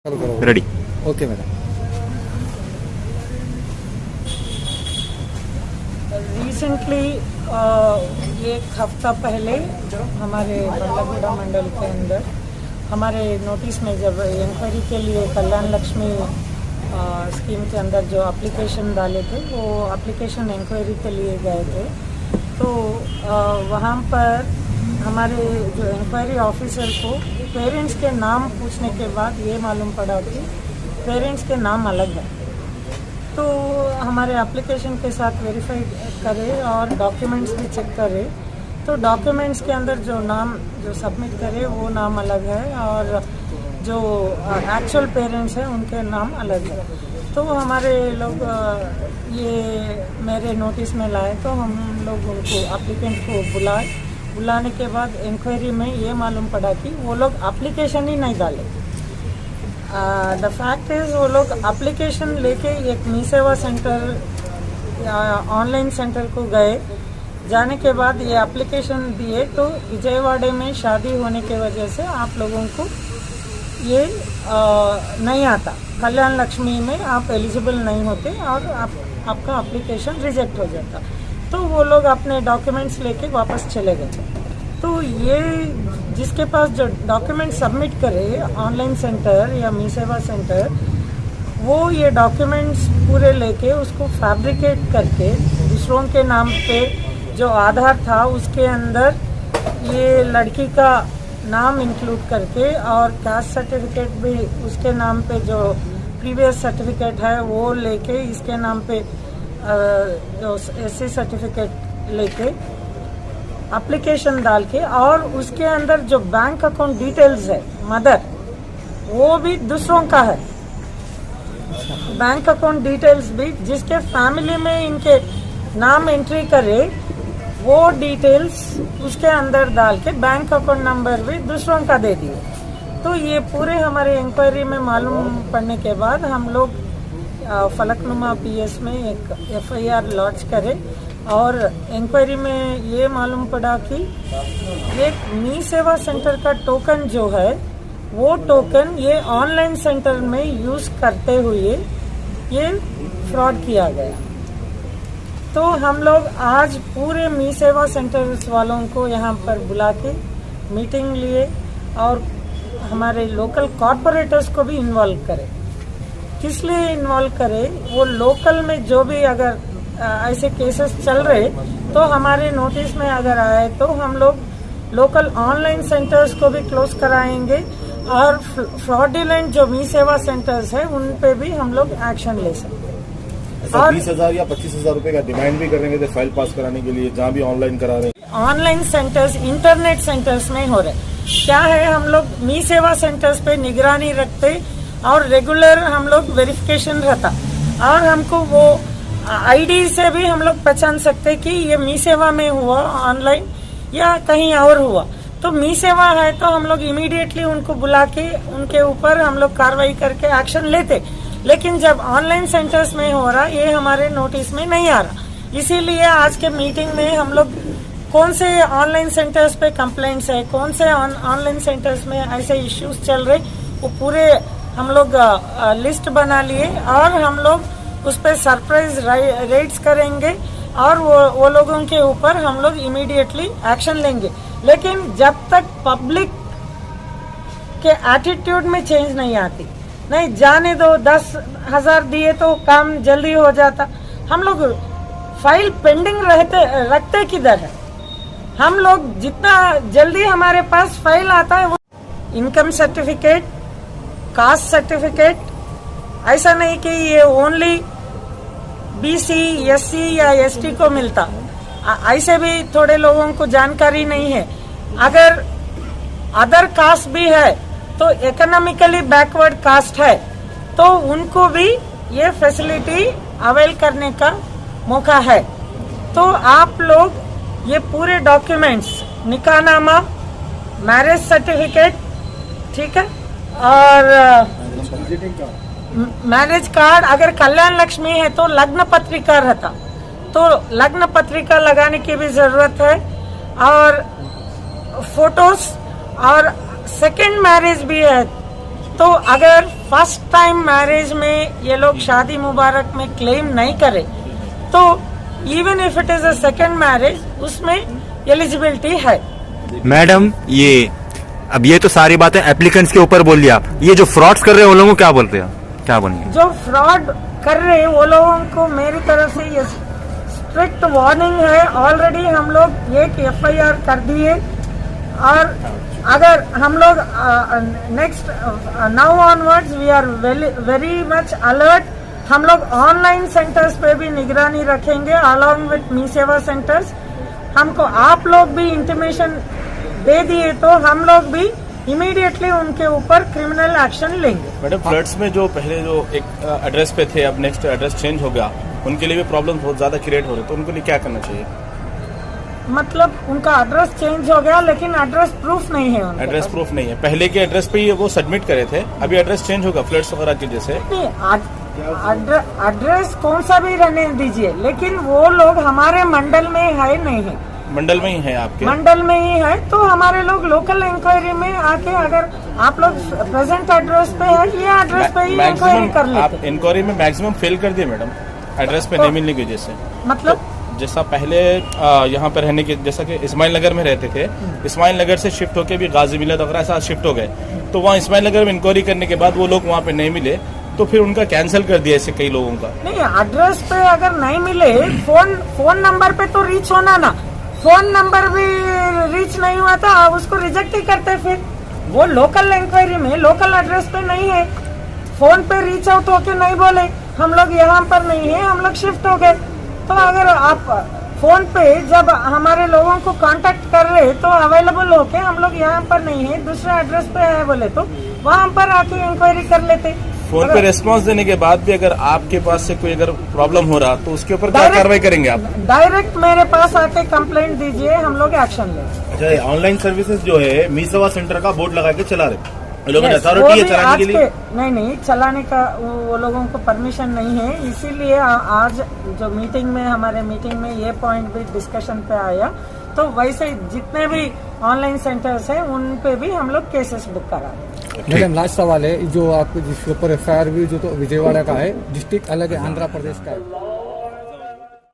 Ready. Okay madam. Recently एक हफ्ता पहले हमारे बल्लभगुड़ा मंडल के अंदर हमारे नोटिस में जब इंक्वायरी के लिए कल्याण लक्ष्मी स्कीम के अंदर जो एप्लीकेशन डाले थे वो एप्लीकेशन इंक्वायरी के लिए गए थे, तो वहाँ पर हमारे जो इंक्वायरी ऑफिसर को पेरेंट्स के नाम पूछने के बाद ये मालूम पड़ा कि पेरेंट्स के नाम अलग है। तो हमारे एप्लीकेशन के साथ वेरीफाई करे और डॉक्यूमेंट्स भी चेक करे, तो डॉक्यूमेंट्स के अंदर जो नाम जो सबमिट करे वो नाम अलग है और जो एक्चुअल पेरेंट्स हैं उनके नाम अलग है। तो हमारे लोग ये मेरे नोटिस में लाए, तो हम लोग उनको एप्लीकेंट को बुलाने के बाद इंक्वायरी में ये मालूम पड़ा कि वो लोग एप्लीकेशन ही नहीं डाले। द फैक्ट इज वो लोग एप्लीकेशन लेके एक मी सेवा सेंटर या ऑनलाइन सेंटर को गए, जाने के बाद ये एप्लीकेशन दिए तो विजयवाड़े में शादी होने की वजह से आप लोगों को ये नहीं आता, कल्याण लक्ष्मी में आप एलिजिबल नहीं होते और आपका एप्लीकेशन रिजेक्ट हो जाता। तो वो लोग अपने डॉक्यूमेंट्स लेके वापस चले गए। तो ये जिसके पास जो डॉक्यूमेंट सबमिट करे ऑनलाइन सेंटर या मी सेवा सेंटर, वो ये डॉक्यूमेंट्स पूरे लेके उसको फैब्रिकेट करके दूसरों के नाम पे जो आधार था उसके अंदर ये लड़की का नाम इंक्लूड करके और कास्ट सर्टिफिकेट भी उसके नाम पे जो प्रीवियस सर्टिफिकेट है वो लेके इसके नाम पे जो एससी सर्टिफिकेट लेके एप्लीकेशन डाल के और उसके अंदर जो बैंक अकाउंट डिटेल्स है मदर वो भी दूसरों का है। बैंक अकाउंट डिटेल्स भी जिसके फैमिली में इनके नाम एंट्री करे वो डिटेल्स उसके अंदर डाल के बैंक अकाउंट नंबर भी दूसरों का दे दिए। तो ये पूरे हमारे इंक्वायरी में मालूम पड़ने के बाद हम लोग फलकनुमा पीएस में एक एफआईआर लॉन्च करे और इंक्वायरी में ये मालूम पड़ा कि एक मी सेवा सेंटर का टोकन जो है वो टोकन ये ऑनलाइन सेंटर में यूज करते हुए ये फ्रॉड किया गया। तो हम लोग आज पूरे मी सेवा सेंटर्स वालों को यहाँ पर बुला के मीटिंग लिए और हमारे लोकल कॉरपोरेटर्स को भी इन्वॉल्व करें। किस लिए इन्वॉल्व करें? वो लोकल में जो भी अगर ऐसे केसेस चल रहे तो हमारे नोटिस में अगर आए तो हम लोग लोकल ऑनलाइन सेंटर्स को भी क्लोज कराएंगे और फ्रॉडुलेंट जो मी सेवा सेंटर्स है उन पे भी हम लोग एक्शन ले सकते हैं। और 20,000 या 25,000 रुपए का डिमांड भी करेंगे थे फाइल पास कराने के लिए, जहाँ भी ऑनलाइन करा रहे हैं। ऑनलाइन सेंटर्स इंटरनेट सेंटर्स में हो रहे क्या है, हम लोग मी सेवा सेंटर्स पे निगरानी रखते और रेगुलर हम लोग वेरिफिकेशन रहता और हमको वो आईडी से भी हम लोग पहचान सकते कि ये मी सेवा में हुआ ऑनलाइन या कहीं और हुआ। तो मी सेवा है तो हम लोग इमीडिएटली उनको बुला के उनके ऊपर हम लोग कार्रवाई करके एक्शन लेते, लेकिन जब ऑनलाइन सेंटर्स में हो रहा ये हमारे नोटिस में नहीं आ रहा। इसीलिए आज के मीटिंग में हम लोग कौन से ऑनलाइन सेंटर्स पे कंप्लेंट्स है, कौन से ऑनलाइन सेंटर्स में ऐसे इश्यूज चल रहे, वो पूरे हम लोग लिस्ट बना लिए और हम लोग उस पर सरप्राइज रेड्स करेंगे और वो लोगों के ऊपर हम लोग इमीडिएटली एक्शन लेंगे। लेकिन जब तक पब्लिक के एटीट्यूड में चेंज नहीं आती, नहीं जाने दो 10,000 दिए तो काम जल्दी हो जाता। हम लोग फाइल पेंडिंग रखते किधर है? हम लोग जितना जल्दी हमारे पास फाइल आता है वो इनकम सर्टिफिकेट, कास्ट सर्टिफिकेट, ऐसा नहीं कि ये ओनली बीसी, एससी या एसटी को मिलता, ऐसे भी थोड़े लोगों को जानकारी नहीं है। अगर अदर कास्ट भी है तो इकोनॉमिकली बैकवर्ड कास्ट है तो उनको भी ये फैसिलिटी अवेल करने का मौका है। तो आप लोग ये पूरे डॉक्यूमेंट्स, निकाहनामा, मैरिज सर्टिफिकेट, ठीक है, और मैरिज कार्ड, अगर कल्याण लक्ष्मी है तो लग्न पत्रिका रहता तो लग्न पत्रिका लगाने की भी जरूरत है और फोटोज, और सेकंड मैरिज भी है तो अगर फर्स्ट टाइम मैरिज में ये लोग शादी मुबारक में क्लेम नहीं करे तो even if it is a second marriage उसमें एलिजिबिलिटी है। मैडम अब ये तो सारी बातें एप्लीकेंट्स के ऊपर बोल दिया आप, ये जो फ्रॉड्स कर रहे हैं वो लोगों को क्या बोलते हैं, क्या बोलेंगे? जो फ्रॉड कर रहे हैं वो लोगों को मेरी तरफ से ये स्ट्रिक्ट वार्निंग है। ऑलरेडी हम लोग एक FIR कर दिए और अगर हम लोग next now onwards we are very much alert. हम लोग ऑनलाइन सेंटर्स पे भी निगरानी रखेंगे अलॉन्ग विथ मी सेवा सेंटर्स। हमको आप लोग भी इंटीमेशन दे दिए तो हम लोग भी इमीडिएटली उनके ऊपर क्रिमिनल एक्शन लेंगे। मैडम फ्लड्स में जो पहले जो एक एड्रेस पे थे अब नेक्स्ट एड्रेस चेंज हो गया, उनके लिए भी प्रॉब्लम बहुत ज्यादा क्रिएट हो रहे, तो उनके लिए क्या करना चाहिए? मतलब उनका एड्रेस चेंज हो गया लेकिन एड्रेस प्रूफ नहीं है उनके एड्रेस पास। प्रूफ नहीं है, पहले के एड्रेस पे ही वो सबमिट करे थे, अभी एड्रेस चेंज होगा फ्लड्स वगैरह की जैसे। एड्रेस कौन सा भी रहने दीजिए लेकिन वो लोग हमारे मंडल में है नहीं है, मंडल में ही है आपके? मंडल में ही है। तो हमारे लोग लोकल इंक्वायरी में आके अगर आप लोग प्रेजेंट एड्रेस पे है ये एड्रेस पे ही इंक्वायरी कर लेते। आप इंक्वायरी में मैक्सिमम फेल कर दिए मैडम, एड्रेस पे नहीं मिलने की वजह से। मतलब जैसा पहले यहाँ पे रहने के, जैसा कि इस्माइल नगर में रहते थे, इस्माइल नगर से शिफ्ट होके भी गाजी मिलत वगैरह ऐसा शिफ्ट हो गए, तो वहाँ इस्माइल नगर में इंक्वायरी करने के बाद वो लोग वहाँ पे नहीं मिले तो फिर उनका कैंसिल कर दिया ऐसे कई लोगों का। नहीं, एड्रेस पे अगर नहीं मिले फोन नंबर पे तो रीच होना ना, फोन नंबर भी रीच नहीं हुआ था उसको रिजेक्ट ही करते। फिर वो लोकल इंक्वायरी में लोकल एड्रेस पे नहीं है, फोन पे रीच आउट होके नहीं बोले हम लोग यहाँ पर नहीं है, हम लोग शिफ्ट हो गए। तो अगर आप फोन पे जब हमारे लोगों को कांटेक्ट कर रहे तो अवेलेबल होके हम लोग यहाँ पर नहीं है दूसरे एड्रेस पे है बोले तो वहाँ पर आके इंक्वायरी कर लेते। फोन पे रेस्पॉन्स देने के बाद भी अगर आपके पास से कोई अगर प्रॉब्लम हो रहा तो उसके ऊपर क्या कार्रवाई करेंगे आप? डायरेक्ट मेरे पास आके कंप्लेंट दीजिए, हम लोग एक्शन लेंगे। अच्छा, ऑनलाइन सर्विसेज जो है मी सेवा सेंटर का बोर्ड लगा के चला रहे लोगों ने Yes, अथॉरिटी है वो भी चलाने आज के लिए? नहीं चलाने का वो लोगों को परमिशन नहीं है, इसीलिए आज जो मीटिंग में हमारे मीटिंग में ये पॉइंट भी डिस्कशन पे आया। तो वैसे जितने भी ऑनलाइन सेंटर्स हैं उन पे भी हम लोग केसेस बुक करा रहे हैं। मैडम लास्ट सवाल है, जो आपको जिसके ऊपर FIR भी जो तो विजयवाड़ा का है, डिस्ट्रिक्ट अलग है, आंध्र प्रदेश का है।